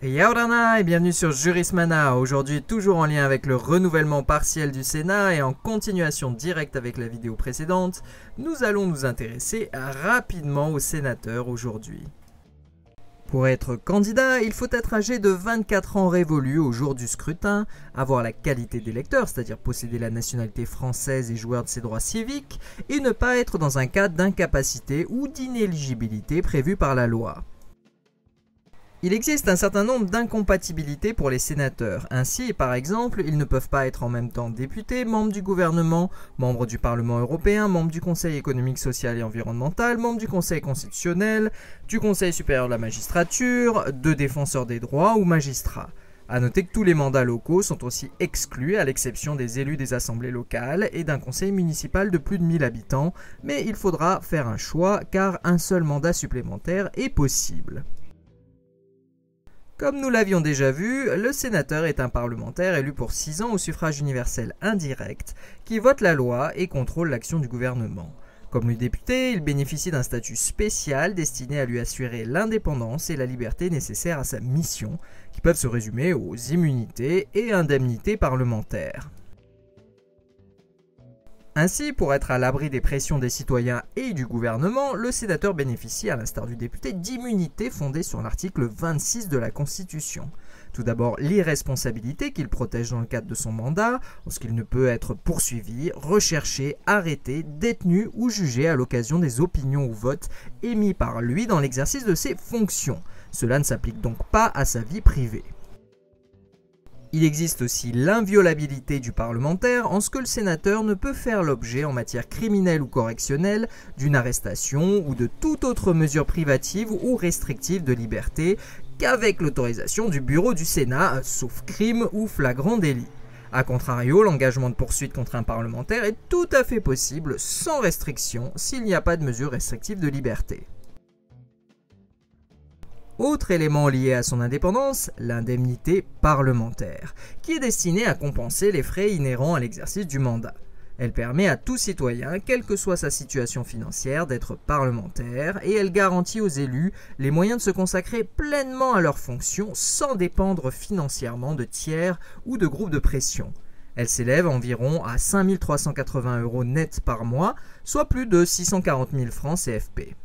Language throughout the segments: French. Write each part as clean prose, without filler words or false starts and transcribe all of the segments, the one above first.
Yaorana et bienvenue sur Jurismana. Aujourd'hui, toujours en lien avec le renouvellement partiel du Sénat et en continuation directe avec la vidéo précédente, nous allons nous intéresser rapidement aux sénateurs aujourd'hui. Pour être candidat, il faut être âgé de 24 ans révolus au jour du scrutin, avoir la qualité d'électeur, c'est-à-dire posséder la nationalité française et jouir de ses droits civiques, et ne pas être dans un cas d'incapacité ou d'inéligibilité prévu par la loi. Il existe un certain nombre d'incompatibilités pour les sénateurs. Ainsi, par exemple, ils ne peuvent pas être en même temps députés, membres du gouvernement, membres du Parlement européen, membres du Conseil économique, social et environnemental, membres du Conseil constitutionnel, du Conseil supérieur de la magistrature, de défenseurs des droits ou magistrats. A noter que tous les mandats locaux sont aussi exclus, à l'exception des élus des assemblées locales et d'un conseil municipal de plus de 1000 habitants, mais il faudra faire un choix car un seul mandat supplémentaire est possible. Comme nous l'avions déjà vu, le sénateur est un parlementaire élu pour 6 ans au suffrage universel indirect qui vote la loi et contrôle l'action du gouvernement. Comme le député, il bénéficie d'un statut spécial destiné à lui assurer l'indépendance et la liberté nécessaires à sa mission, qui peuvent se résumer aux immunités et indemnités parlementaires. Ainsi, pour être à l'abri des pressions des citoyens et du gouvernement, le sénateur bénéficie, à l'instar du député, d'immunités fondées sur l'article 26 de la Constitution. Tout d'abord, l'irresponsabilité qu'il protège dans le cadre de son mandat, lorsqu'il ne peut être poursuivi, recherché, arrêté, détenu ou jugé à l'occasion des opinions ou votes émis par lui dans l'exercice de ses fonctions. Cela ne s'applique donc pas à sa vie privée. Il existe aussi l'inviolabilité du parlementaire en ce que le sénateur ne peut faire l'objet en matière criminelle ou correctionnelle d'une arrestation ou de toute autre mesure privative ou restrictive de liberté qu'avec l'autorisation du bureau du Sénat, sauf crime ou flagrant délit. A contrario, l'engagement de poursuite contre un parlementaire est tout à fait possible sans restriction s'il n'y a pas de mesure restrictive de liberté. Autre élément lié à son indépendance, l'indemnité parlementaire, qui est destinée à compenser les frais inhérents à l'exercice du mandat. Elle permet à tout citoyen, quelle que soit sa situation financière, d'être parlementaire et elle garantit aux élus les moyens de se consacrer pleinement à leurs fonctions sans dépendre financièrement de tiers ou de groupes de pression. Elle s'élève environ à 5 380 € net par mois, soit plus de 640 000 francs CFP.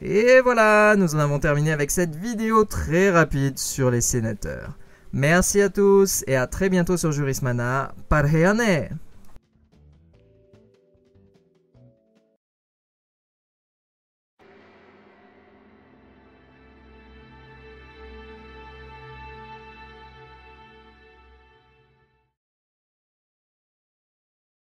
Et voilà, nous en avons terminé avec cette vidéo très rapide sur les sénateurs. Merci à tous et à très bientôt sur Jurismana. Parheane!